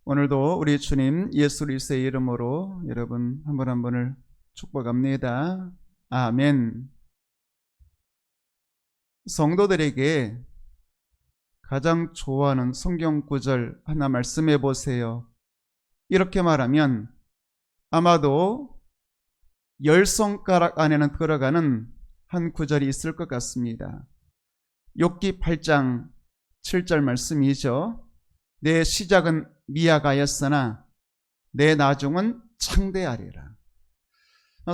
오늘도 우리 주님 예수 그리스도의 이름으로 여러분 한 분 한 분을 축복합니다. 아멘. 성도들에게 가장 좋아하는 성경 구절 하나 말씀해 보세요. 이렇게 말하면 아마도 10손가락 안에는 들어가는 한 구절이 있을 것 같습니다. 욥기 8장 7절 말씀이죠. 내 시작은 미약하였으나 내 나중은 창대하리라.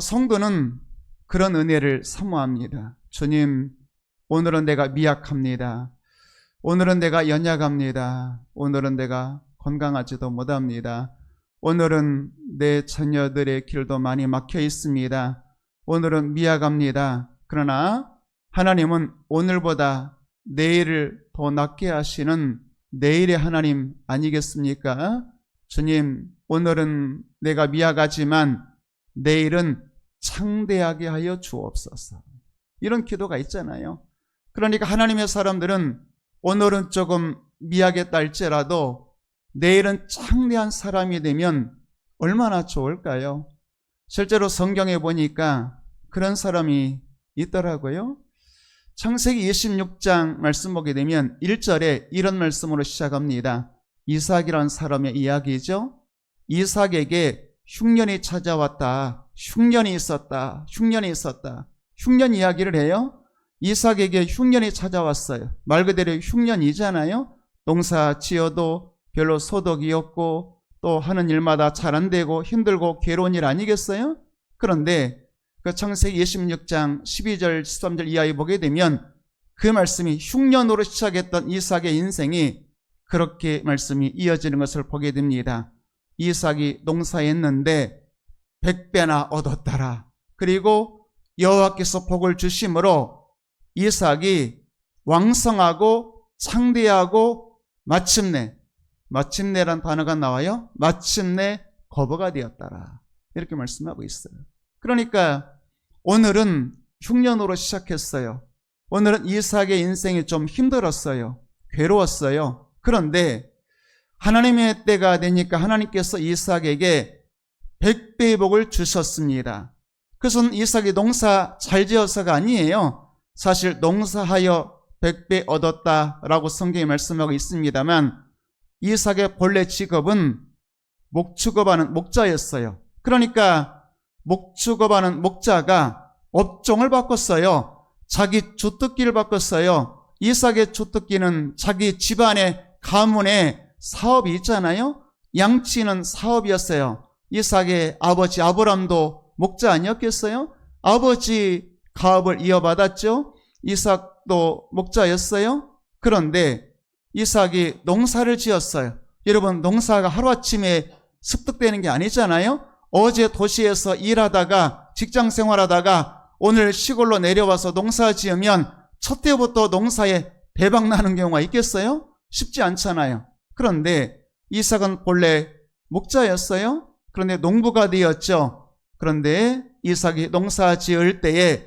성도는 그런 은혜를 사모합니다. 주님, 오늘은 내가 미약합니다. 오늘은 내가 연약합니다. 오늘은 내가 건강하지도 못합니다. 오늘은 내 자녀들의 길도 많이 막혀 있습니다. 오늘은 미약합니다. 그러나 하나님은 오늘보다 내일을 더 낫게 하시는 내일의 하나님 아니겠습니까? 주님, 오늘은 내가 미약하지만 내일은 창대하게 하여 주옵소서. 이런 기도가 있잖아요. 그러니까 하나님의 사람들은 오늘은 조금 미약했다 할지라도 내일은 창대한 사람이 되면 얼마나 좋을까요? 실제로 성경에 보니까 그런 사람이 있더라고요. 창세기 26장 말씀 보게 되면 1절에 이런 말씀으로 시작합니다. 이삭이라는 사람의 이야기죠. 이삭에게 흉년이 찾아왔다. 흉년이 있었다. 흉년 이야기를 해요. 이삭에게 흉년이 찾아왔어요. 말 그대로 흉년이잖아요. 농사 지어도 별로 소득이 없고 또 하는 일마다 잘 안 되고 힘들고 괴로운 일 아니겠어요? 그런데 그 창세기 26장 12절 13절 이하에 보게 되면 그 말씀이 흉년으로 시작했던 이삭의 인생이 그렇게 말씀이 이어지는 것을 보게 됩니다. 이삭이 농사했는데 100배나 얻었더라. 그리고 여호와께서 복을 주심으로 이삭이 왕성하고 창대하고 마침내란 단어가 나와요. 마침내 거부가 되었더라. 이렇게 말씀하고 있어요. 그러니까 오늘은 흉년으로 시작했어요. 오늘은 이삭의 인생이 좀 힘들었어요. 괴로웠어요. 그런데 하나님의 때가 되니까 하나님께서 이삭에게 100배의 복을 주셨습니다. 그것은 이삭이 농사 잘 지어서가 아니에요. 사실 농사하여 100배 얻었다라고 성경이 말씀하고 있습니다만 이삭의 본래 직업은 목축업하는 목자였어요. 그러니까 목축업하는 목자가 업종을 바꿨어요. 자기 주특기를 바꿨어요. 이삭의 주특기는 자기 집안의 가문의 사업이 있잖아요. 양치는 사업이었어요. 이삭의 아버지 아브람도 목자 아니었겠어요? 아버지 가업을 이어받았죠. 이삭도 목자였어요. 그런데 이삭이 농사를 지었어요. 여러분, 농사가 하루아침에 습득되는 게 아니잖아요. 어제 도시에서 일하다가 직장 생활하다가 오늘 시골로 내려와서 농사 지으면 첫 해부터 농사에 대박 나는 경우가 있겠어요? 쉽지 않잖아요. 그런데 이삭은 본래 목자였어요. 그런데 농부가 되었죠. 그런데 이삭이 농사 지을 때에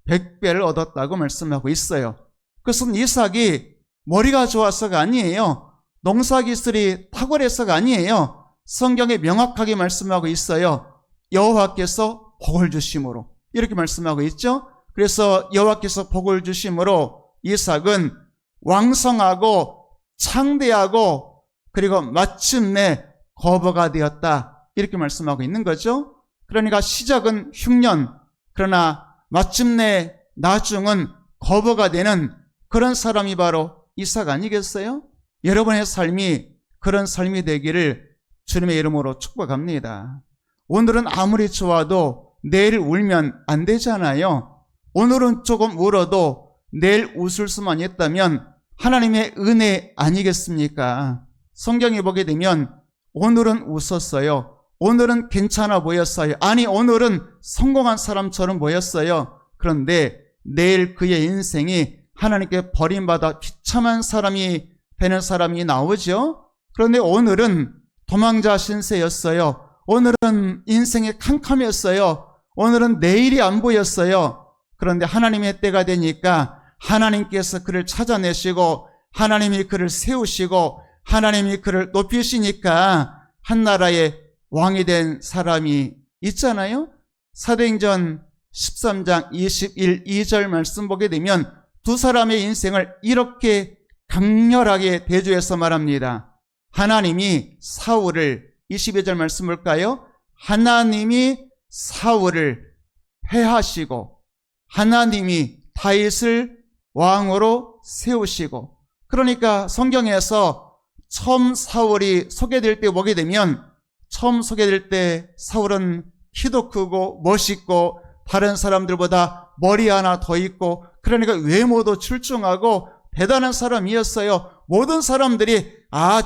100배를 얻었다고 말씀하고 있어요. 그것은 이삭이 머리가 좋아서가 아니에요. 농사기술이 탁월해서가 아니에요. 성경에 명확하게 말씀하고 있어요. 여호와께서 복을 주심으로 이렇게 말씀하고 있죠. 그래서 여호와께서 복을 주심으로 이삭은 왕성하고 창대하고 그리고 마침내 거부가 되었다 이렇게 말씀하고 있는 거죠. 그러니까 시작은 흉년, 그러나 마침내 나중은 거부가 되는 그런 사람이 바로 이삭 아니겠어요? 여러분의 삶이 그런 삶이 되기를 주님의 이름으로 축복합니다. 오늘은 아무리 좋아도 내일 울면 안 되잖아요. 오늘은 조금 울어도 내일 웃을 수만 있다면 하나님의 은혜 아니겠습니까? 성경에 보게 되면 오늘은 웃었어요. 오늘은 괜찮아 보였어요. 아니, 오늘은 성공한 사람처럼 보였어요. 그런데 내일 그의 인생이 하나님께 버림받아 비참한 사람이 되는 사람이 나오죠. 그런데 오늘은 도망자 신세였어요. 오늘은 인생이 캄캄했어요. 오늘은 내일이 안 보였어요. 그런데 하나님의 때가 되니까 하나님께서 그를 찾아내시고 하나님이 그를 세우시고 하나님이 그를 높이시니까 한 나라의 왕이 된 사람이 있잖아요. 사도행전 13장 21, 2절 말씀 보게 되면 두 사람의 인생을 이렇게 강렬하게 대조해서 말합니다. 하나님이 사울을, 22절 말씀 볼까요? 하나님이 사울을 패하시고 하나님이 다윗을 왕으로 세우시고, 그러니까 성경에서 처음 사울이 소개될 때 보게 되면 처음 소개될 때 사울은 키도 크고 멋있고 다른 사람들보다 머리 하나 더 있고, 그러니까 외모도 출중하고 대단한 사람이었어요. 모든 사람들이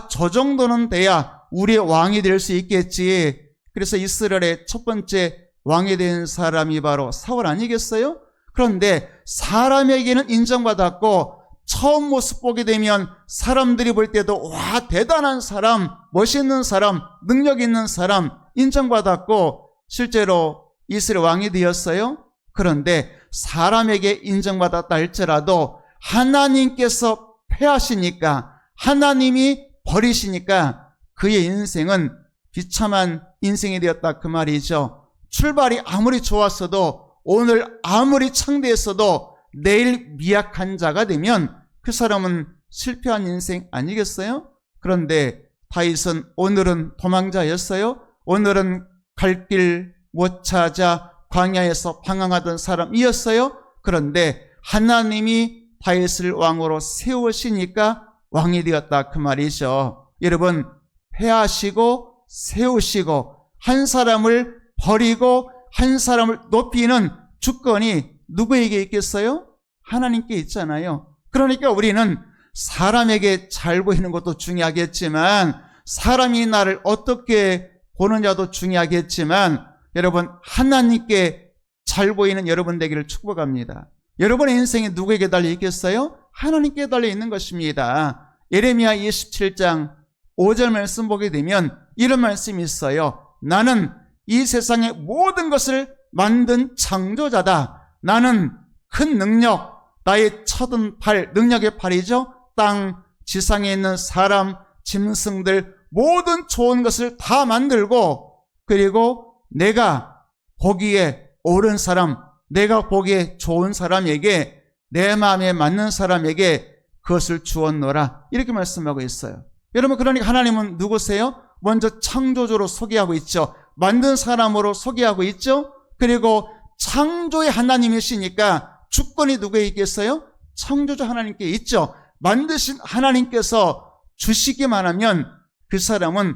저 정도는 돼야 우리의 왕이 될 수 있겠지. 그래서 이스라엘의 첫 번째 왕이 된 사람이 바로 사울 아니겠어요? 그런데 사람에게는 인정받았고 처음 모습 보게 되면 사람들이 볼 때도 대단한 사람, 멋있는 사람, 능력 있는 사람 인정받았고 실제로 이스라엘 왕이 되었어요. 그런데 사람에게 인정받았다 할지라도 하나님께서 패하시니까, 하나님이 버리시니까 그의 인생은 비참한 인생이 되었다 그 말이죠. 출발이 아무리 좋았어도, 오늘 아무리 창대했어도 내일 미약한 자가 되면 그 사람은 실패한 인생 아니겠어요? 그런데 다윗은 오늘은 도망자였어요. 오늘은 갈 길 못 찾아 광야에서 방황하던 사람이었어요. 그런데 하나님이 다윗을 왕으로 세우시니까 왕이 되었다 그 말이죠. 여러분, 패하시고 세우시고 한 사람을 버리고 한 사람을 높이는 주권이 누구에게 있겠어요? 하나님께 있잖아요. 그러니까 우리는 사람에게 잘 보이는 것도 중요하겠지만, 사람이 나를 어떻게 보느냐도 중요하겠지만, 여러분, 하나님께 잘 보이는 여러분 되기를 축복합니다. 여러분의 인생이 누구에게 달려 있겠어요? 하나님께 달려 있는 것입니다. 예레미야 27장 5절 말씀 보게 되면 이런 말씀이 있어요. 나는 이 세상의 모든 것을 만든 창조자다. 나는 큰 능력, 나의 첫은 팔, 능력의 팔이죠. 땅, 지상에 있는 사람, 짐승들, 모든 좋은 것을 다 만들고, 그리고 내가 보기에 옳은 사람, 내가 보기에 좋은 사람에게, 내 마음에 맞는 사람에게 그것을 주었노라. 이렇게 말씀하고 있어요. 여러분, 그러니까 하나님은 누구세요? 먼저 창조주로 소개하고 있죠. 만든 사람으로 소개하고 있죠. 그리고 창조의 하나님이시니까 주권이 누구에 있겠어요? 창조주 하나님께 있죠. 만드신 하나님께서 주시기만 하면 그 사람은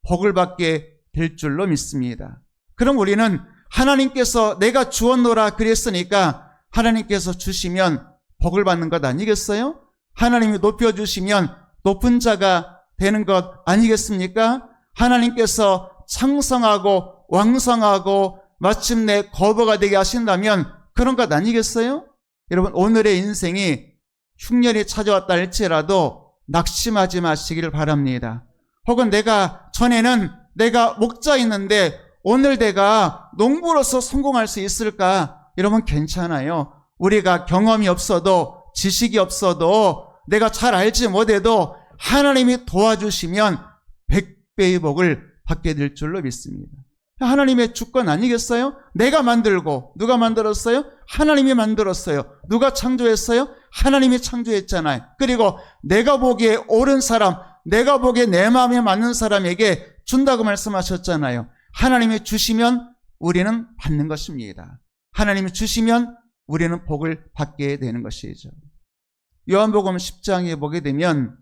복을 받게 될 줄로 믿습니다. 그럼 우리는 하나님께서 내가 주었노라 그랬으니까 하나님께서 주시면 복을 받는 것 아니겠어요? 하나님이 높여주시면 높은 자가 되는 것 아니겠습니까? 하나님께서 창성하고 왕성하고 마침내 거부가 되게 하신다면 그런 것 아니겠어요? 여러분, 오늘의 인생이 흉년이 찾아왔다 할지라도 낙심하지 마시기를 바랍니다. 혹은 전에는 내가 목자였는데 오늘 내가 농부로서 성공할 수 있을까? 여러분, 괜찮아요. 우리가 경험이 없어도, 지식이 없어도, 내가 잘 알지 못해도 하나님이 도와주시면 100배의 복을 받게 될 줄로 믿습니다. 하나님의 주권 아니겠어요? 내가 만들고, 누가 만들었어요? 하나님이 만들었어요. 누가 창조했어요? 하나님이 창조했잖아요. 그리고 내가 보기에 옳은 사람, 내가 보기에 내 마음에 맞는 사람에게 준다고 말씀하셨잖아요. 하나님이 주시면 우리는 받는 것입니다. 하나님이 주시면 우리는 복을 받게 되는 것이죠. 요한복음 10장에 보게 되면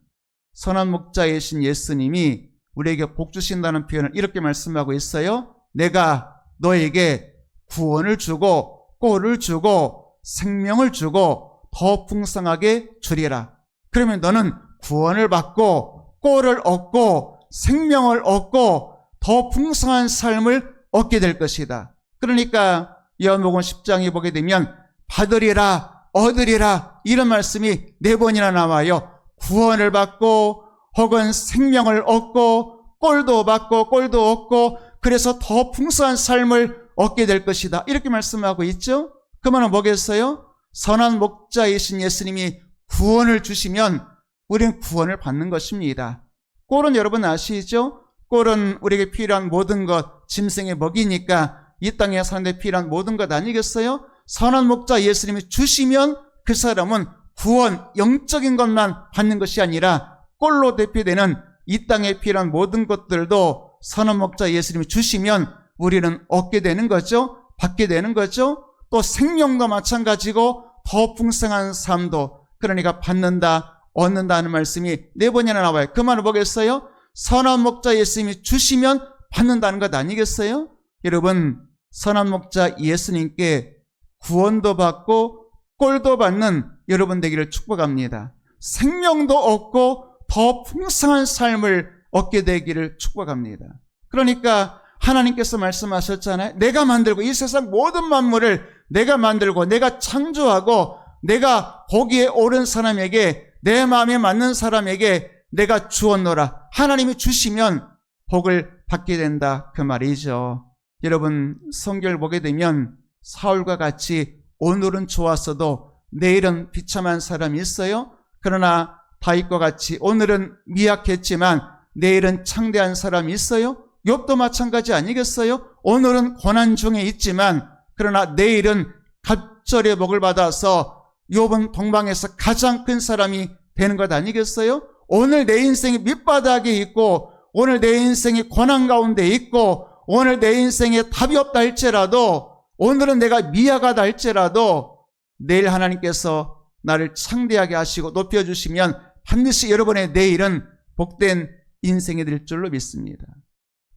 선한 목자이신 예수님이 우리에게 복 주신다는 표현을 이렇게 말씀하고 있어요. 내가 너에게 구원을 주고 꼴을 주고 생명을 주고 더 풍성하게 주리라. 그러면 너는 구원을 받고 꼴을 얻고 생명을 얻고 더 풍성한 삶을 얻게 될 것이다. 그러니까 요한복음 10장에 보게 되면 받으리라, 얻으리라 이런 말씀이 4번이나 나와요. 구원을 받고 혹은 생명을 얻고 꼴도 받고 꼴도 얻고 그래서 더 풍성한 삶을 얻게 될 것이다. 이렇게 말씀하고 있죠. 그 말은 뭐겠어요? 선한 목자이신 예수님이 구원을 주시면 우리는 구원을 받는 것입니다. 꼴은 여러분 아시죠? 꼴은 우리에게 필요한 모든 것, 짐승의 먹이니까 이 땅에 사는데 필요한 모든 것 아니겠어요? 선한 목자 예수님이 주시면 그 사람은 구원, 영적인 것만 받는 것이 아니라 꼴로 대표되는 이 땅에 필요한 모든 것들도 선한 목자 예수님이 주시면 우리는 얻게 되는 거죠. 받게 되는 거죠. 또 생명도 마찬가지고 더 풍성한 삶도, 그러니까 받는다, 얻는다는 말씀이 4번이나 나와요. 그 말을 보겠어요? 선한 목자 예수님이 주시면 받는다는 것 아니겠어요? 여러분, 선한 목자 예수님께 구원도 받고 꼴도 받는 여러분 되기를 축복합니다. 생명도 얻고 더 풍성한 삶을 얻게 되기를 축복합니다. 그러니까 하나님께서 말씀하셨잖아요. 내가 만들고 이 세상 모든 만물을 내가 만들고 내가 창조하고 내가 거기에 옳은 사람에게, 내 마음에 맞는 사람에게 내가 주었노라. 하나님이 주시면 복을 받게 된다, 그 말이죠. 여러분, 성경을 보게 되면 사울과 같이 오늘은 좋았어도 내일은 비참한 사람이 있어요. 그러나 다윗과 같이 오늘은 미약했지만 내일은 창대한 사람이 있어요. 욥도 마찬가지 아니겠어요? 오늘은 고난 중에 있지만 그러나 내일은 갑절의 복을 받아서 욥은 동방에서 가장 큰 사람이 되는 것 아니겠어요? 오늘 내 인생이 밑바닥에 있고 오늘 내 인생이 고난 가운데 있고 오늘 내 인생에 답이 없다 할지라도, 오늘은 내가 미약하다 할지라도 내일 하나님께서 나를 창대하게 하시고 높여주시면 반드시 여러분의 내일은 복된 인생이 될 줄로 믿습니다.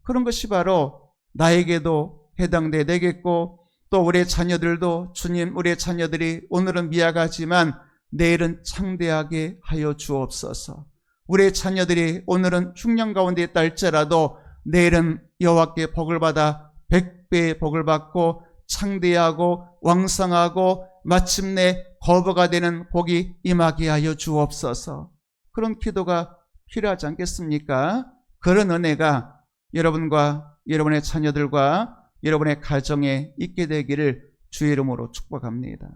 그런 것이 바로 나에게도 해당되겠고 또 우리의 자녀들도, 주님, 우리의 자녀들이 오늘은 미약하지만 내일은 창대하게 하여 주옵소서. 우리의 자녀들이 오늘은 흉년 가운데 있다 할지라도 내일은 여호와께 복을 받아 100배의 복을 받고 창대하고 왕성하고 마침내 거부가 되는 복이 임하게 하여 주옵소서. 그런 기도가 필요하지 않겠습니까? 그런 은혜가 여러분과 여러분의 자녀들과 여러분의 가정에 있게 되기를 주의 이름으로 축복합니다.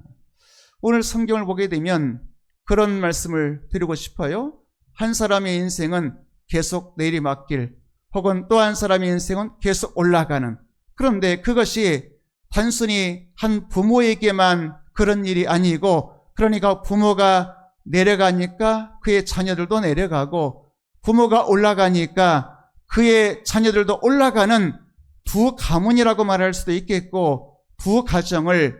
오늘 성경을 보게 되면 그런 말씀을 드리고 싶어요. 한 사람의 인생은 계속 내리막길, 혹은 또 한 사람의 인생은 계속 올라가는, 그런데 그것이 단순히 한 부모에게만 그런 일이 아니고, 그러니까 부모가 내려가니까 그의 자녀들도 내려가고 부모가 올라가니까 그의 자녀들도 올라가는 두 가문이라고 말할 수도 있겠고, 두 가정을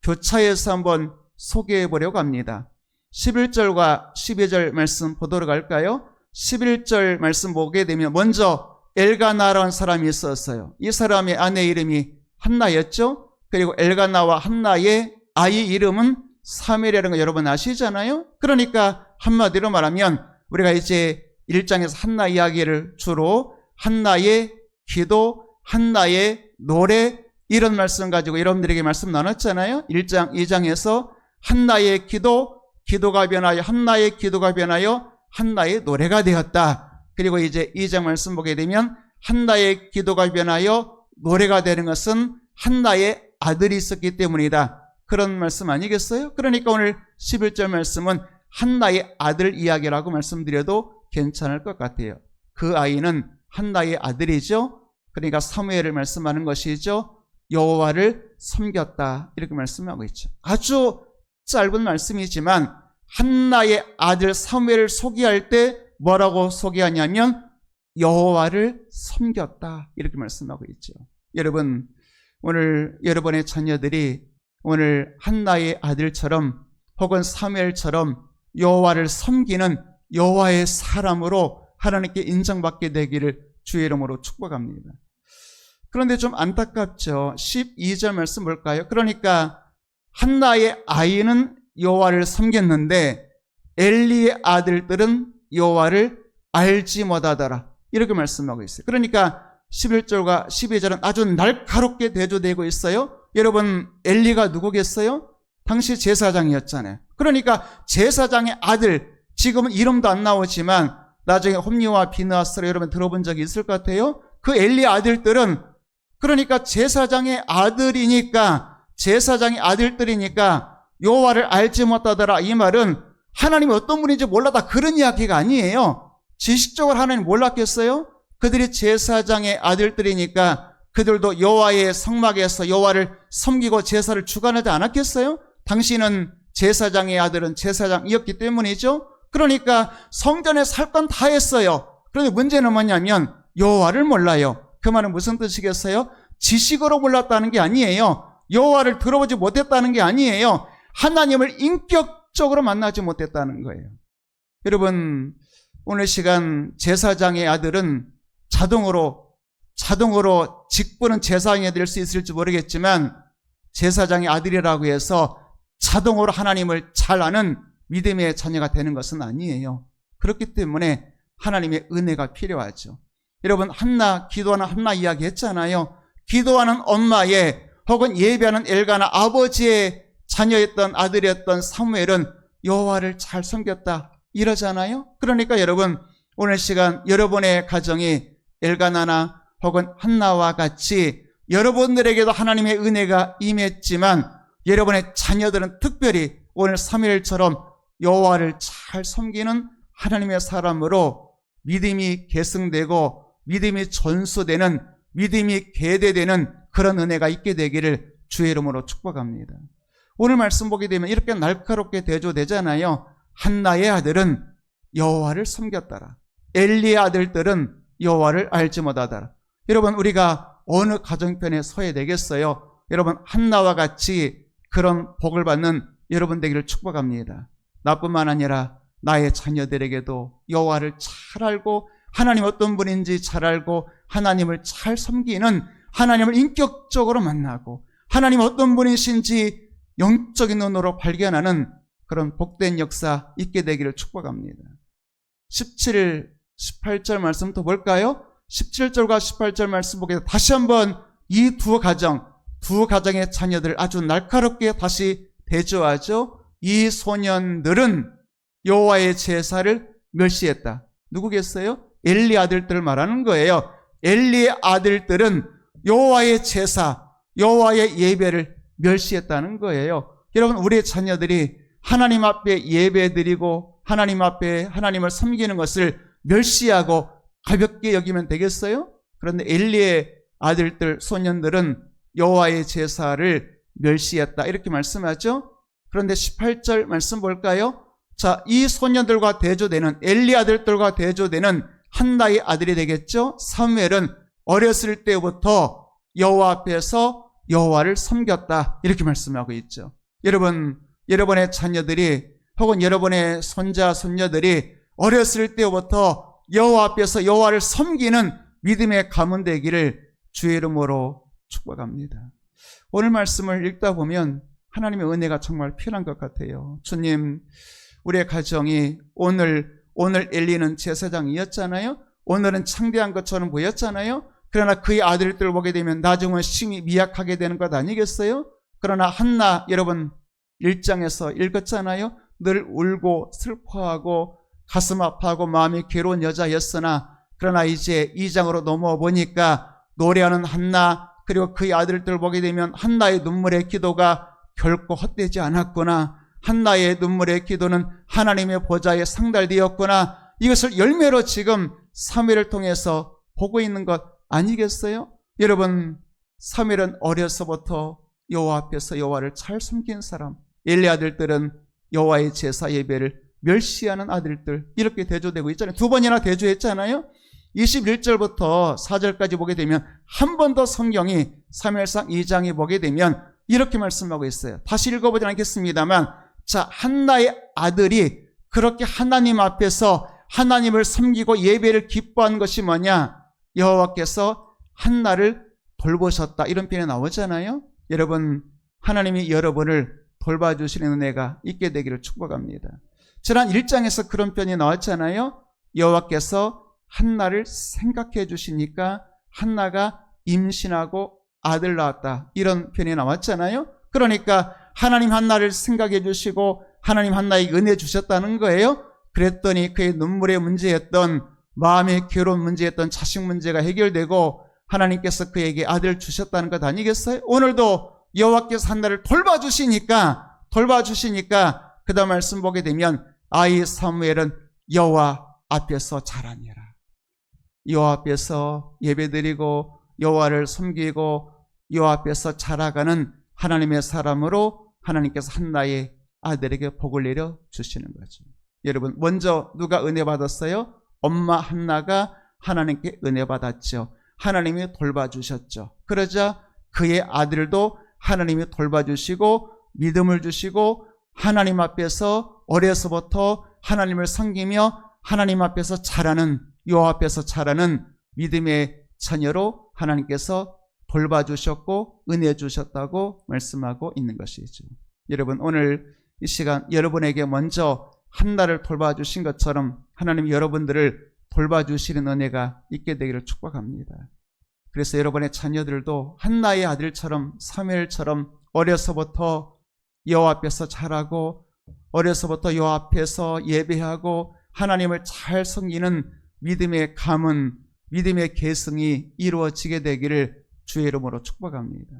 교차해서 한번 소개해 보려고 합니다. 11절과 12절 말씀 보도록 할까요? 11절 말씀 보게 되면 먼저 엘가나라는 사람이 있었어요. 이 사람의 아내 이름이 한나였죠. 그리고 엘가나와 한나의 아이 이름은 사무엘이라는 거 여러분 아시잖아요. 그러니까 한마디로 말하면 우리가 이제 1장에서 한나 이야기를 주로 한나의 기도, 한나의 노래, 이런 말씀 가지고 여러분들에게 말씀 나눴잖아요. 1장, 2장에서 한나의 기도, 기도가 변하여 한나의 기도가 변하여 한나의 노래가 되었다. 그리고 이제 2장 말씀 보게 되면 한나의 기도가 변하여 노래가 되는 것은 한나의 아들이 있었기 때문이다. 그런 말씀 아니겠어요? 그러니까 오늘 11절 말씀은 한나의 아들 이야기라고 말씀드려도 괜찮을 것 같아요. 그 아이는 한나의 아들이죠. 그러니까 사무엘을 말씀하는 것이죠. 여호와를 섬겼다, 이렇게 말씀하고 있죠. 아주 짧은 말씀이지만 한나의 아들 사무엘을 소개할 때 뭐라고 소개하냐면 여호와를 섬겼다, 이렇게 말씀하고 있죠. 여러분, 오늘 여러분의 자녀들이 오늘 한나의 아들처럼 혹은 사무엘처럼 여호와를 섬기는 여호와의 사람으로 하나님께 인정받게 되기를 주의 이름으로 축복합니다. 그런데 좀 안타깝죠. 12절 말씀 볼까요? 그러니까 한나의 아이는 여호와를 섬겼는데 엘리의 아들들은 여호와를 알지 못하더라, 이렇게 말씀하고 있어요. 그러니까 11절과 12절은 아주 날카롭게 대조되고 있어요. 여러분, 엘리가 누구겠어요? 당시 제사장이었잖아요. 그러니까 제사장의 아들, 지금은 이름도 안 나오지만 나중에 홈리와 비느하스를 여러분 들어본 적이 있을 것 같아요. 그 엘리 아들들은, 그러니까 제사장의 아들들이니까 여호와를 알지 못하더라, 이 말은 하나님이 어떤 분인지 몰라다 그런 이야기가 아니에요. 지식적으로 하나님 몰랐겠어요? 그들이 제사장의 아들들이니까 그들도 여호와의 성막에서 여호와를 섬기고 제사를 주관하지 않았겠어요? 당신은 제사장의 아들은 제사장이었기 때문이죠. 그러니까 성전에 살 건 다 했어요. 그런데 문제는 뭐냐면 여호와를 몰라요. 그 말은 무슨 뜻이겠어요? 지식으로 몰랐다는 게 아니에요. 여호와를 들어보지 못했다는 게 아니에요. 하나님을 인격적으로 만나지 못했다는 거예요. 여러분, 오늘 시간 제사장의 아들은 자동으로 직분은 제사장이 될 수 있을지 모르겠지만 제사장의 아들이라고 해서 자동으로 하나님을 잘 아는 믿음의 자녀가 되는 것은 아니에요. 그렇기 때문에 하나님의 은혜가 필요하죠. 여러분, 기도하는 한나 이야기 했잖아요. 기도하는 엄마의 혹은 예배하는 엘가나 아버지의 자녀였던 아들이었던 사무엘은 여호와를 잘 섬겼다 이러잖아요. 그러니까 여러분, 오늘 시간 여러분의 가정이 엘가나나 혹은 한나와 같이 여러분들에게도 하나님의 은혜가 임했지만 여러분의 자녀들은 특별히 오늘 사무엘처럼 여호와를 잘 섬기는 하나님의 사람으로 믿음이 계승되고 믿음이 전수되는, 믿음이 계대되는 그런 은혜가 있게 되기를 주의 이름으로 축복합니다. 오늘 말씀 보게 되면 이렇게 날카롭게 대조되잖아요. 한나의 아들은 여호와를 섬겼더라. 엘리의 아들들은 여호와를 알지 못하더라. 여러분, 우리가 어느 가정편에 서야 되겠어요? 여러분, 한나와 같이 그런 복을 받는 여러분 되기를 축복합니다. 나뿐만 아니라 나의 자녀들에게도 여호와를 잘 알고 하나님 어떤 분인지 잘 알고 하나님을 잘 섬기는, 하나님을 인격적으로 만나고 하나님 어떤 분이신지 영적인 눈으로 발견하는 그런 복된 역사 있게 되기를 축복합니다. 17, 18절 말씀 또 볼까요? 17절과 18절 말씀 보게 되면 다시 한번 이 두 가정의 자녀들 아주 날카롭게 다시 대조하죠. 이 소년들은 여호와의 제사를 멸시했다. 누구겠어요? 엘리 아들들을 말하는 거예요. 엘리의 아들들은 여호와의 제사, 여호와의 예배를 멸시했다는 거예요. 여러분, 우리의 자녀들이 하나님 앞에 예배드리고 하나님 앞에 하나님을 섬기는 것을 멸시하고 가볍게 여기면 되겠어요? 그런데 엘리의 아들들, 소년들은 여호와의 제사를 멸시했다 이렇게 말씀하죠. 그런데 18절 말씀 볼까요? 자, 이 소년들과 대조되는, 엘리 아들들과 대조되는 한나의 아들이 되겠죠. 사무엘은 어렸을 때부터 여호와 앞에서 여호와를 섬겼다 이렇게 말씀하고 있죠. 여러분, 여러분의 자녀들이 혹은 여러분의 손자 손녀들이 어렸을 때부터 여호와 앞에서 여호와를 섬기는 믿음의 가문 되기를 주의 이름으로 축복합니다. 오늘 말씀을 읽다 보면 하나님의 은혜가 정말 필요한 것 같아요. 주님, 우리의 가정이 오늘 엘리는 제사장이었잖아요. 오늘은 창대한 것처럼 보였잖아요. 그러나 그의 아들들을 보게 되면 나중은 심히 미약하게 되는 것 아니겠어요? 그러나 한나, 여러분 1장에서 읽었잖아요. 늘 울고 슬퍼하고 가슴 아파하고 마음이 괴로운 여자였으나 그러나 이제 2장으로 넘어와 보니까 노래하는 한나, 그리고 그의 아들들 보게 되면 한나의 눈물의 기도가 결코 헛되지 않았구나. 한나의 눈물의 기도는 하나님의 보좌에 상달되었구나. 이것을 열매로 지금 사무엘을 통해서 보고 있는 것 아니겠어요? 여러분, 사무엘은 어려서부터 여호와 앞에서 여호와를 잘 섬긴 사람, 엘리 아들들은 여호와의 제사 예배를 멸시하는 아들들, 이렇게 대조되고 있잖아요. 두 번이나 대조했잖아요. 21절부터 4절까지 보게 되면 한 번 더 성경이 사무엘상 2장에 보게 되면 이렇게 말씀하고 있어요. 다시 읽어보지 않겠습니다만, 자, 한나의 아들이 그렇게 하나님 앞에서 하나님을 섬기고 예배를 기뻐한 것이 뭐냐? 여호와께서 한나를 돌보셨다, 이런 표현이 나오잖아요. 여러분, 하나님이 여러분을 돌봐주시는 은혜가 있게 되기를 축복합니다. 지난 1장에서 그런 표현이 나왔잖아요. 여호와께서 한나를 생각해 주시니까 한나가 임신하고 아들 낳았다, 이런 표현이 나왔잖아요. 그러니까 하나님 한나를 생각해 주시고 하나님 한나에게 은혜 주셨다는 거예요. 그랬더니 그의 눈물의 문제였던, 마음의 괴로운 문제였던 자식 문제가 해결되고 하나님께서 그에게 아들을 주셨다는 것 아니겠어요? 오늘도 여호와께서 한나를 돌봐주시니까 그 다음 말씀 보게 되면 아이 사무엘은 여호와 앞에서 자라니라. 여호와 앞에서 예배드리고 여호와를 섬기고 여호와 앞에서 자라가는 하나님의 사람으로 하나님께서 한나의 아들에게 복을 내려 주시는 거죠. 여러분, 먼저 누가 은혜 받았어요? 엄마 한나가 하나님께 은혜 받았죠. 하나님이 돌봐주셨죠. 그러자 그의 아들도 하나님이 돌봐주시고 믿음을 주시고 하나님 앞에서 어려서부터 하나님을 섬기며 하나님 앞에서 자라는, 여호와 앞에서 자라는 믿음의 자녀로 하나님께서 돌봐주셨고 은혜 주셨다고 말씀하고 있는 것이죠. 여러분, 오늘 이 시간 여러분에게 먼저 한나를 돌봐주신 것처럼 하나님이 여러분들을 돌봐주시는 은혜가 있게 되기를 축복합니다. 그래서 여러분의 자녀들도 한나의 아들처럼 사무엘처럼 어려서부터 여호와 앞에서 자라고 어려서부터 여호와 앞에서 예배하고 하나님을 잘 섬기는 믿음의 가문, 믿음의 계승이 이루어지게 되기를 주의 이름으로 축복합니다.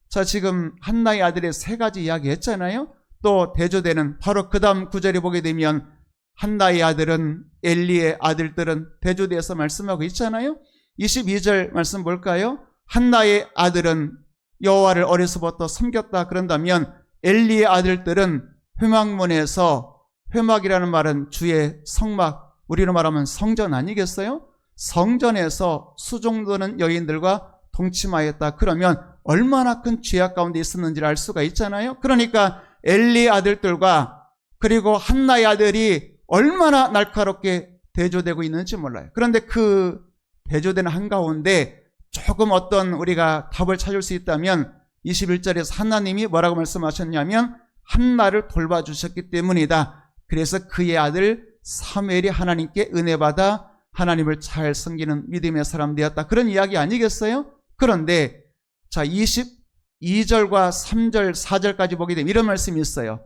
자, 지금 한나의 아들의 세 가지 이야기 했잖아요. 또 대조되는 바로 그 다음 구절에 보게 되면 한나의 아들은, 엘리의 아들들은 대조되어서 말씀하고 있잖아요. 22절 말씀 볼까요? 한나의 아들은 여호와를 어려서부터 섬겼다 그런다면 엘리의 아들들은 회막문에서, 회막이라는 말은 주의 성막, 우리로 말하면 성전 아니겠어요? 성전에서 수종드는 여인들과 동침하였다. 그러면 얼마나 큰 죄악 가운데 있었는지를 알 수가 있잖아요. 그러니까 엘리의 아들들과 그리고 한나의 아들이 얼마나 날카롭게 대조되고 있는지 몰라요. 그런데 그 대조되는 한가운데 조금 어떤 우리가 답을 찾을 수 있다면 21절에서 하나님이 뭐라고 말씀하셨냐면 한나를 돌봐주셨기 때문이다. 그래서 그의 아들 사무엘이 하나님께 은혜받아 하나님을 잘 섬기는 믿음의 사람 되었다. 그런 이야기 아니겠어요? 그런데 자, 22절과 3절, 4절까지 보게 되면 이런 말씀이 있어요.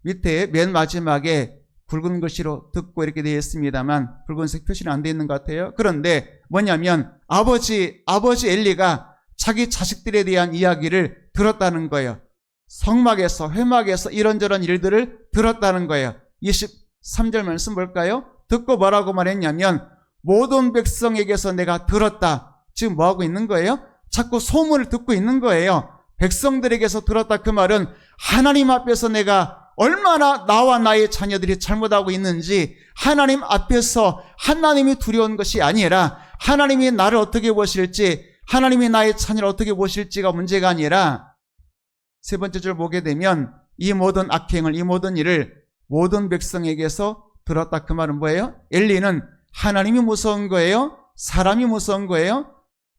밑에 맨 마지막에 붉은 글씨로 듣고 이렇게 되어 있습니다만 붉은색 표시는 안 되어 있는 것 같아요. 그런데 뭐냐면 아버지 엘리가 자기 자식들에 대한 이야기를 들었다는 거예요. 성막에서, 회막에서 이런저런 일들을 들었다는 거예요. 23절 말씀 볼까요? 듣고 뭐라고 말했냐면 모든 백성에게서 내가 들었다. 지금 뭐하고 있는 거예요? 자꾸 소문을 듣고 있는 거예요. 백성들에게서 들었다. 그 말은 하나님 앞에서 내가 얼마나 나와 나의 자녀들이 잘못하고 있는지 하나님 앞에서 하나님이 두려운 것이 아니라 하나님이 나를 어떻게 보실지, 하나님이 나의 자녀를 어떻게 보실지가 문제가 아니라 세 번째 줄 보게 되면 이 모든 악행을, 이 모든 일을 모든 백성에게서 들었다. 그 말은 뭐예요? 엘리는 하나님이 무서운 거예요? 사람이 무서운 거예요?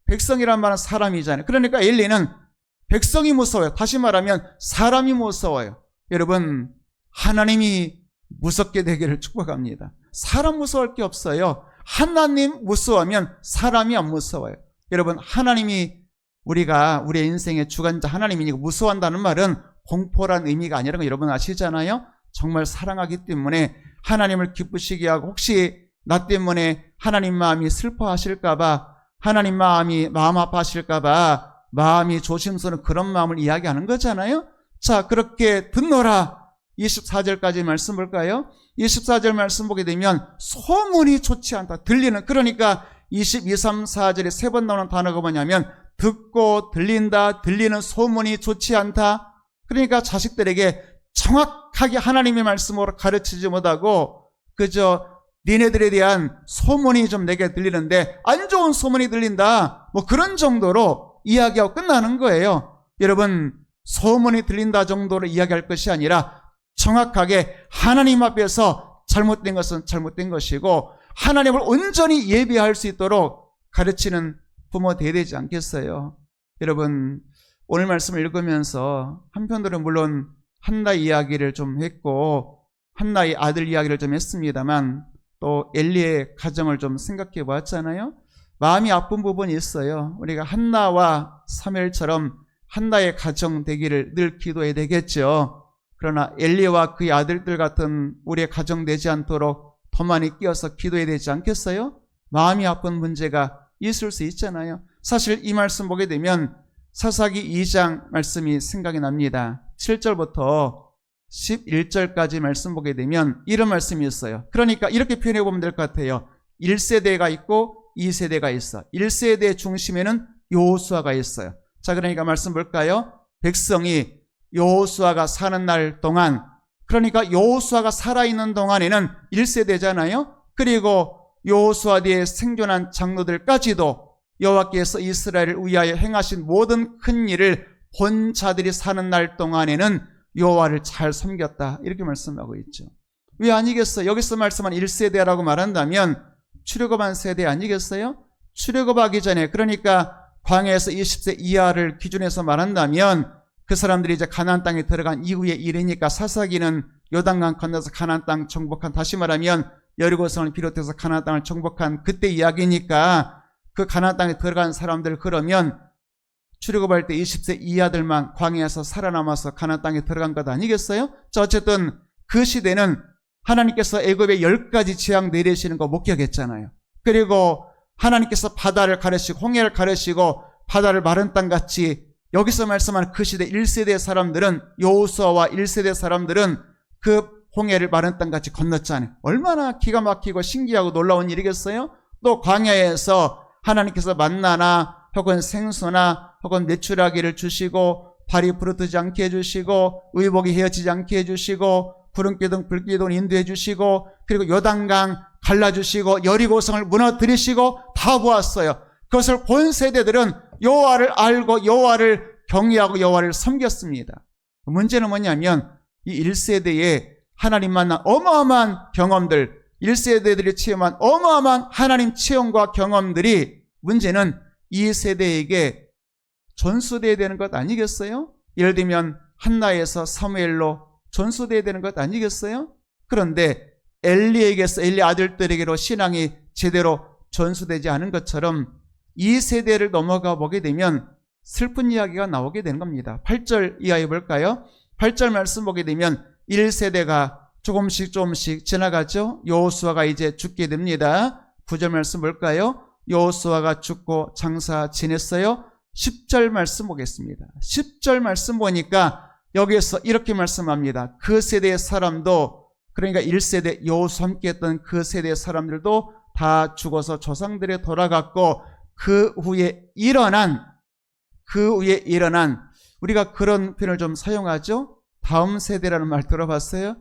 백성이란 말은 사람이잖아요. 그러니까 엘리는 백성이 무서워요. 다시 말하면 사람이 무서워요. 여러분, 하나님이 무섭게 되기를 축복합니다. 사람 무서워할 게 없어요. 하나님 무서워하면 사람이 안 무서워요. 여러분, 하나님이 우리가 우리의 인생의 주관자 하나님이니까 무서워한다는 말은 공포란 의미가 아니라는 거 여러분 아시잖아요. 정말 사랑하기 때문에 하나님을 기쁘시게 하고 혹시 나 때문에 하나님 마음이 슬퍼하실까봐, 하나님 마음이 마음 아파하실까봐 마음이 조심스러운 그런 마음을 이야기하는 거잖아요. 자, 그렇게 듣노라. 24절까지 말씀 볼까요? 24절 말씀 보게 되면 소문이 좋지 않다. 들리는, 그러니까 22, 3, 4절에 세 번 나오는 단어가 뭐냐면 듣고 들린다, 들리는 소문이 좋지 않다. 그러니까 자식들에게 정확하게 하나님의 말씀으로 가르치지 못하고 그저 니네들에 대한 소문이 좀 내게 들리는데 안 좋은 소문이 들린다. 뭐 그런 정도로 이야기하고 끝나는 거예요. 여러분, 소문이 들린다 정도로 이야기할 것이 아니라 정확하게 하나님 앞에서 잘못된 것은 잘못된 것이고 하나님을 온전히 예배할 수 있도록 가르치는 부모 되어야 되지 않겠어요? 여러분, 오늘 말씀을 읽으면서 한편으로는 물론 한나의 이야기를 좀 했고 한나의 아들 이야기를 좀 했습니다만 또 엘리의 가정을 좀 생각해 보았잖아요. 마음이 아픈 부분이 있어요. 우리가 한나와 사무엘처럼 한나의 가정 되기를 늘 기도해야 되겠죠. 그러나 엘리와 그의 아들들 같은 우리의 가정 되지 않도록 더 많이 끼어서 기도해야 되지 않겠어요? 마음이 아픈 문제가 있을 수 있잖아요. 사실 이 말씀 보게 되면 사사기 2장 말씀이 생각이 납니다. 7절부터 11절까지 말씀 보게 되면 이런 말씀이 있어요. 그러니까 이렇게 표현해 보면 될 것 같아요. 1세대가 있고 2세대가 있어. 1세대 중심에는 여호수아가 있어요. 자, 그러니까 말씀 볼까요? 백성이 여호수아가 사는 날 동안, 그러니까 여호수아가 살아있는 동안에는 1세대잖아요. 그리고 여호수아 뒤에 생존한 장로들까지도 여호와께서 이스라엘을 위하여 행하신 모든 큰 일을 본 자들이 사는 날 동안에는 여호와를 잘 섬겼다, 이렇게 말씀하고 있죠. 왜 아니겠어요? 여기서 말씀한 1세대라고 말한다면 출애굽한 세대 아니겠어요? 출애굽하기 전에, 그러니까 광야에서 20세 이하를 기준해서 말한다면 그 사람들이 이제 가나안 땅에 들어간 이후의 일이니까 사사기는 요단강 건너서 가나안 땅 정복한, 다시 말하면 여리고성을 비롯해서 가나안 땅을 정복한 그때 이야기니까 그 가나안 땅에 들어간 사람들, 그러면 출애굽할 때 20세 이하들만 광야에서 살아남아서 가나안 땅에 들어간 것 아니겠어요? 자, 어쨌든 그 시대는 하나님께서 애굽에 10가지 재앙 내리시는 거 목격했잖아요. 그리고 하나님께서 바다를 가르시고 홍해를 가르시고 바다를 마른 땅같이, 여기서 말씀하는 그 시대 1세대 사람들은, 여호수아와 1세대 사람들은 그 홍해를 마른 땅같이 건넜잖아요. 얼마나 기가 막히고 신기하고 놀라운 일이겠어요? 또 광야에서 하나님께서 만나나 혹은 생수나 혹은 메추라기를 주시고 발이 부르트지 않게 해주시고 의복이 헤어지지 않게 해주시고 구름 기둥 불 기둥 인도해 주시고, 그리고 요단강 갈라주시고 여리고성을 무너뜨리시고 다 보았어요. 그것을 본 세대들은 여호와를 알고 여호와를 경외하고 여호와를 섬겼습니다. 문제는 뭐냐면 이 1세대에 하나님 만난 어마어마한 경험들, 1세대들이 체험한 어마어마한 하나님 체험과 경험들이, 문제는 2세대에게 전수돼야 되는 것 아니겠어요? 예를 들면 한나에서 사무엘로 전수돼야 되는 것 아니겠어요? 그런데 엘리에게서, 엘리 아들들에게로 신앙이 제대로 전수되지 않은 것처럼 2세대를 넘어가 보게 되면 슬픈 이야기가 나오게 되는 겁니다. 8절 이하에 볼까요? 8절 말씀 보게 되면 1세대가 조금씩 지나가죠. 여호수아가 이제 죽게 됩니다. 9절 말씀 볼까요? 여호수아가 죽고 장사 지냈어요. 10절 말씀 보겠습니다. 10절 말씀 보니까 여기에서 이렇게 말씀합니다. 그 세대의 사람도, 그러니까 1세대 여호수아 함께 했던 그 세대의 사람들도 다 죽어서 조상들에 돌아갔고, 그 후에 일어난, 우리가 그런 표현을 좀 사용하죠. 다음 세대라는 말 들어봤어요?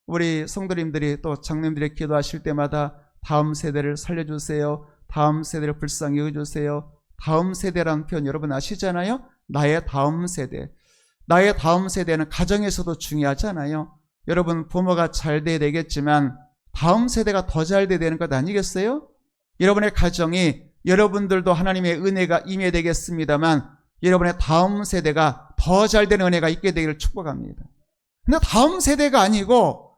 우리 성도님들이 또 장로님들이 기도하실 때마다 다음 세대를 살려주세요, 다음 세대를 불쌍히 여겨주세요, 다음 세대라는 표현 여러분 아시잖아요? 나의 다음 세대. 나의 다음 세대는 가정에서도 중요하잖아요. 여러분 부모가 잘 돼야 되겠지만 다음 세대가 더 잘 돼야 되는 것 아니겠어요? 여러분의 가정이, 여러분들도 하나님의 은혜가 임해되겠습니다만 여러분의 다음 세대가 더 잘 되는 은혜가 있게 되기를 축복합니다. 근데 다음 세대가 아니고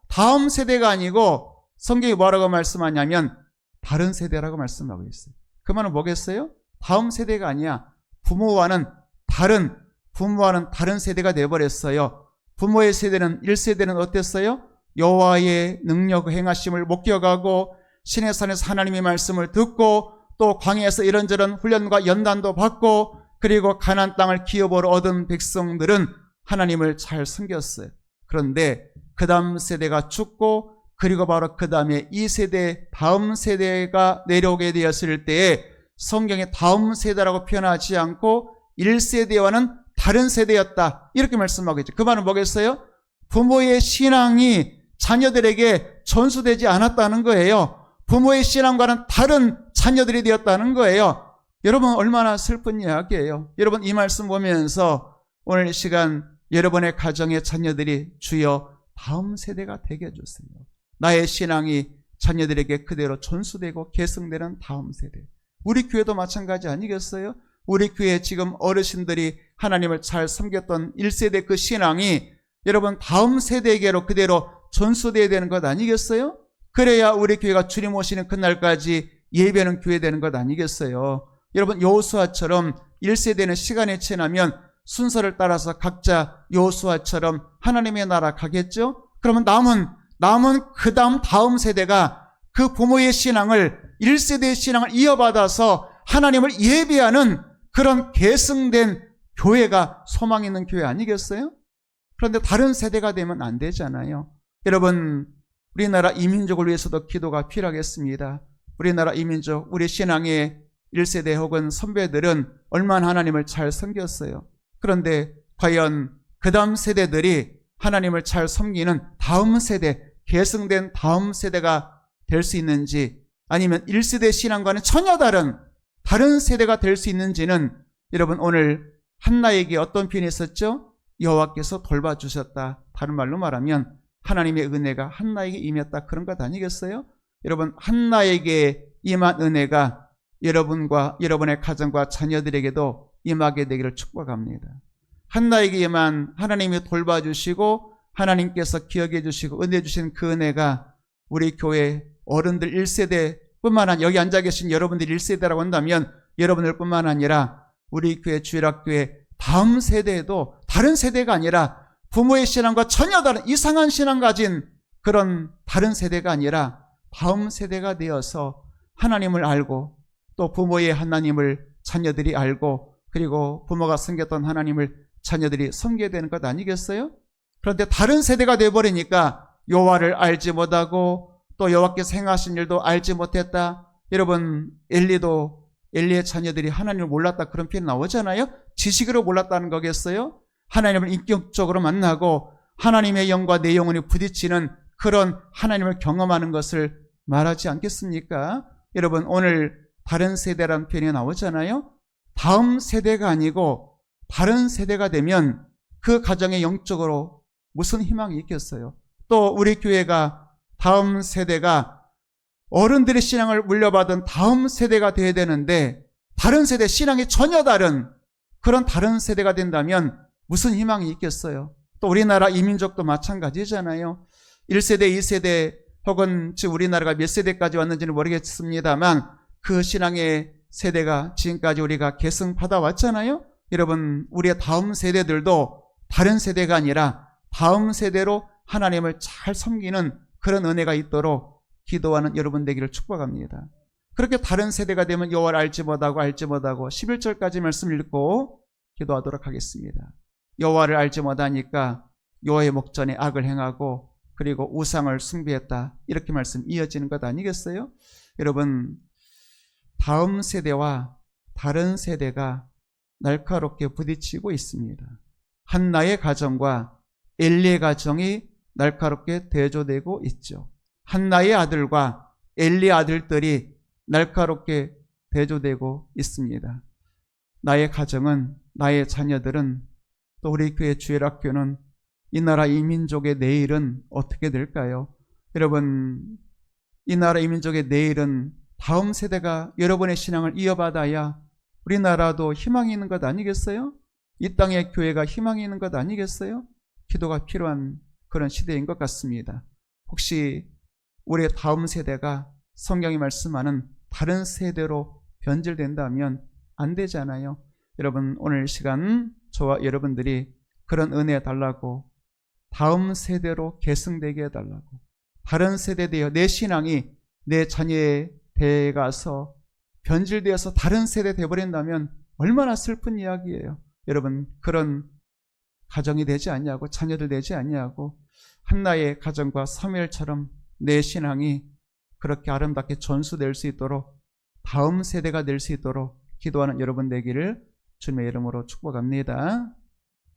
성경이 뭐라고 말씀하냐면 다른 세대라고 말씀하고 있어요. 그 말은 뭐겠어요? 다음 세대가 아니야. 부모와는 다른 세대가 되어버렸어요. 부모의 세대는 1세대는 어땠어요? 여호와의 능력 행하심을 목격하고 신의 산에서 하나님의 말씀을 듣고 또 광야에서 이런저런 훈련과 연단도 받고, 그리고 가나안 땅을 기업으로 얻은 백성들은 하나님을 잘 섬겼어요. 그런데 그 다음 세대가 죽고, 그리고 바로 그 다음에 2세대 다음 세대가 내려오게 되었을 때에 성경의 다음 세대라고 표현하지 않고 1세대와는 다른 세대였다, 이렇게 말씀하고 있죠. 그 말은 뭐겠어요? 부모의 신앙이 자녀들에게 전수되지 않았다는 거예요. 부모의 신앙과는 다른 자녀들이 되었다는 거예요. 여러분 얼마나 슬픈 이야기예요. 여러분 이 말씀 보면서 오늘 이 시간 여러분의 가정의 자녀들이 주여 다음 세대가 되게 해주세요. 나의 신앙이 자녀들에게 그대로 전수되고 계승되는 다음 세대. 우리 교회도 마찬가지 아니겠어요? 우리 교회 지금 어르신들이 하나님을 잘 섬겼던 1세대 그 신앙이 여러분 다음 세대에게로 그대로 전수되어야 되는 것 아니겠어요? 그래야 우리 교회가 주님 오시는 그날까지 예배하는 교회 되는 것 아니겠어요? 여러분 여호수아처럼 1세대는 시간이 지나면 순서를 따라서 각자 여호수아처럼 하나님의 나라 가겠죠? 그러면 남은 그 다음 세대가 그 부모의 신앙을, 1세대의 신앙을 이어받아서 하나님을 예배하는 그런 계승된 교회가 소망 있는 교회 아니겠어요? 그런데 다른 세대가 되면 안 되잖아요. 여러분, 우리나라 이민족을 위해서도 기도가 필요하겠습니다. 우리나라 이민족, 우리 신앙의 1세대 혹은 선배들은 얼마나 하나님을 잘 섬겼어요. 그런데 과연 그 다음 세대들이 하나님을 잘 섬기는 다음 세대, 계승된 다음 세대가 될 수 있는지, 아니면 1세대 신앙과는 전혀 다른 세대가 될 수 있는지는 여러분, 오늘 한나에게 어떤 표현이 있었죠? 여호와께서 돌봐주셨다. 다른 말로 말하면 하나님의 은혜가 한나에게 임했다. 그런 것 아니겠어요? 여러분, 한나에게 임한 은혜가 여러분과 여러분의 가정과 자녀들에게도 임하게 되기를 축복합니다. 한나에게 임한 하나님이 돌봐주시고 하나님께서 기억해 주시고 은혜 주신 그 은혜가 우리 교회 어른들 1세대 뿐만 아니라 여기 앉아 계신 여러분들이 1세대라고 한다면 여러분들 뿐만 아니라 우리 교회 주일학교의 다음 세대에도 다른 세대가 아니라 부모의 신앙과 전혀 다른 이상한 신앙 가진 그런 다른 세대가 아니라 다음 세대가 되어서 하나님을 알고 또 부모의 하나님을 자녀들이 알고 그리고 부모가 섬겼던 하나님을 자녀들이 섬겨야 되는 것 아니겠어요? 그런데 다른 세대가 되어버리니까 여호와를 알지 못하고 또 여호와께서 행하신 일도 알지 못했다. 여러분, 엘리의 자녀들이 하나님을 몰랐다 그런 표현이 나오잖아요. 지식으로 몰랐다는 거겠어요? 하나님을 인격적으로 만나고 하나님의 영과 내 영혼이 부딪히는 그런 하나님을 경험하는 것을 말하지 않겠습니까? 여러분, 오늘 다른 세대라는 표현이 나오잖아요. 다음 세대가 아니고 다른 세대가 되면 그 가정에 영적으로 무슨 희망이 있겠어요? 또 우리 교회가 다음 세대가 어른들의 신앙을 물려받은 다음 세대가 되어야 되는데 다른 세대, 신앙이 전혀 다른 그런 다른 세대가 된다면 무슨 희망이 있겠어요? 또 우리나라 이민족도 마찬가지잖아요. 1세대, 2세대 혹은 지금 우리나라가 몇 세대까지 왔는지는 모르겠습니다만 그 신앙의 세대가 지금까지 우리가 계승받아 왔잖아요. 여러분, 우리의 다음 세대들도 다른 세대가 아니라 다음 세대로 하나님을 잘 섬기는 그런 은혜가 있도록 기도하는 여러분 되기를 축복합니다. 그렇게 다른 세대가 되면 여호와를 알지 못하고 11절까지 말씀 읽고 기도하도록 하겠습니다. 여호와를 알지 못하니까 여호와의 목전에 악을 행하고 그리고 우상을 숭배했다. 이렇게 말씀 이어지는 것 아니겠어요? 여러분, 다음 세대와 다른 세대가 날카롭게 부딪히고 있습니다. 한나의 가정과 엘리의 가정이 날카롭게 대조되고 있죠. 한나의 아들과 엘리의 아들들이 날카롭게 대조되고 있습니다. 나의 가정은, 나의 자녀들은, 또 우리 교회 주일학교는, 이 나라 이민족의 내일은 어떻게 될까요? 여러분, 이 나라 이민족의 내일은 다음 세대가 여러분의 신앙을 이어받아야 우리나라도 희망이 있는 것 아니겠어요? 이 땅의 교회가 희망이 있는 것 아니겠어요? 기도가 필요한 그런 시대인 것 같습니다. 혹시 우리의 다음 세대가 성경이 말씀하는 다른 세대로 변질된다면 안 되잖아요. 여러분, 오늘 시간 저와 여러분들이 그런 은혜 달라고, 다음 세대로 계승되게 해달라고, 다른 세대 되어 내 신앙이 내 자녀의 대에 가서 변질되어서 다른 세대 되어버린다면 얼마나 슬픈 이야기예요. 여러분, 그런 가정이 되지 않냐고, 자녀들 되지 않냐고, 한나의 가정과 사무엘처럼 내 신앙이 그렇게 아름답게 전수될 수 있도록, 다음 세대가 될 수 있도록 기도하는 여러분 되기를 주님의 이름으로 축복합니다.